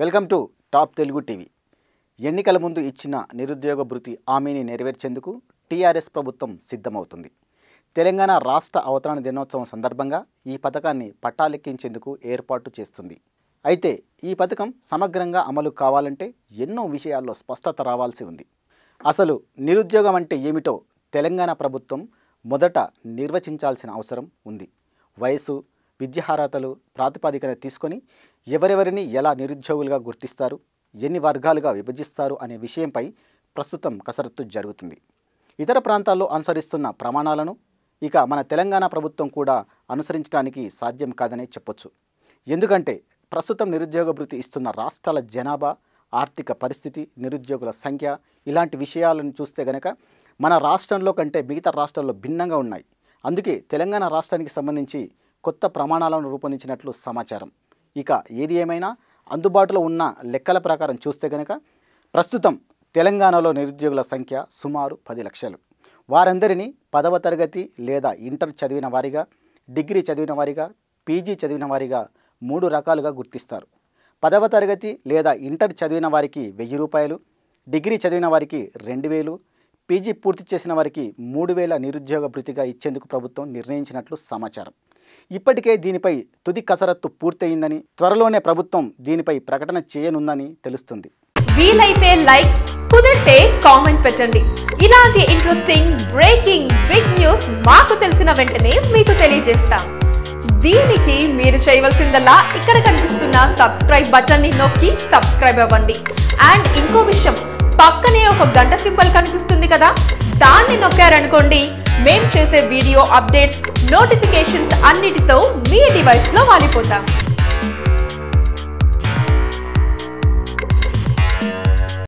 Welcome to top Telugu TV. ఎన్నికల ముందు ఇచ్చిన నిరుద్యోగ భృతి హామీని నెరవేర్చేందుకు టీఆర్ఎస్ ప్రభుత్వం సిద్ధమవుతుంది. తెలంగాణ రాష్ట్ర అవతరణ దినోత్సవం సందర్భంగా ఈ పథకాన్ని పట్టాలెక్కించేందుకు ఏర్పాటు చేస్తుంది. అయితే ఈ పథకం సమగ్రంగా అమలు కావాలంటే ఎన్నో విషయాల్లో స్పష్టత రావాల్సి ఉంది. అసలు నిరుద్యోగం అంటే ఏమిటో తెలంగాణ ప్రభుత్వం మొదట నిర్వచించాల్సిన అవసరం ఉంది. వయసు, విద్యార్హతలు ప్రాతిపదికన తీసుకొని ఎవరెవరిని ఎలా నిరుద్యోగులుగా గుర్తిస్తారు, ఎన్ని వర్గాలుగా విభజిస్తారు అనే విషయంపై ప్రస్తుతం కసరత్తు జరుగుతుంది. ఇతర ప్రాంతాల్లో అనుసరిస్తున్న ప్రమాణాలను ఇక మన తెలంగాణ ప్రభుత్వం కూడా అనుసరించడానికి సాధ్యం కాదనే చెప్పొచ్చు. ఎందుకంటే ప్రస్తుతం నిరుద్యోగ భృతి ఇస్తున్న రాష్ట్రాల జనాభా, ఆర్థిక పరిస్థితి, నిరుద్యోగుల సంఖ్య ఇలాంటి విషయాలను చూస్తే గనక మన రాష్ట్రంలో కంటే మిగతా రాష్ట్రాల్లో భిన్నంగా ఉన్నాయి. అందుకే తెలంగాణ రాష్ట్రానికి సంబంధించి కొత్త ప్రమాణాలను రూపొందించినట్లు సమాచారం. ఇక ఏది ఏమైనా అందుబాటులో ఉన్న లెక్కల ప్రకారం చూస్తే కనుక ప్రస్తుతం తెలంగాణలో నిరుద్యోగుల సంఖ్య సుమారు 10 లక్షలు. వారందరినీ 10వ తరగతి లేదా ఇంటర్ చదివిన వారిగా, డిగ్రీ చదివిన వారిగా, పీజీ చదివిన వారిగా 3 రకాలుగా గుర్తిస్తారు. 10వ తరగతి లేదా ఇంటర్ చదివిన వారికి 1000 రూపాయలు, డిగ్రీ చదివిన వారికి 2000, పీజీ పూర్తి చేసిన వారికి 3000 నిరుద్యోగ భృతిగా ఇచ్చేందుకు ప్రభుత్వం నిర్ణయించినట్లు సమాచారం. ఇప్పటికే దీనిపై తుది కసరత్తు పూర్తయిందని, త్వరలోనే ప్రభుత్వం దీనిపై ప్రకటన చేయనుందని తెలుస్తుంది. వీలైతే లైక్, కుదిరితే కామెంట్ పెట్టండి. ఇలాంటి ఇంట్రెస్టింగ్ బ్రేకింగ్ బిగ్ న్యూస్ మాకు తెలిసిన వెంటనే మీకు తెలియజేస్తాం. దీనికి మీరు చేయవలసిందల్లా ఇక్కడ కనిపిస్తున్న సబ్స్క్రైబ్ బటన్ ని నొక్కి సబ్స్క్రైబ్ అవ్వండి. అండ్ ఇంకో విషయం, పక్కనే ఒక గంట సింబల్ కనిపిస్తుంది కదా, దాన్ని నొక్కారనుకోండి, మేం చేసే వీడియో అప్డేట్స్, నోటిఫికేషన్స్ అన్నిటితో మీ డివైస్లో వాలిపోతాం.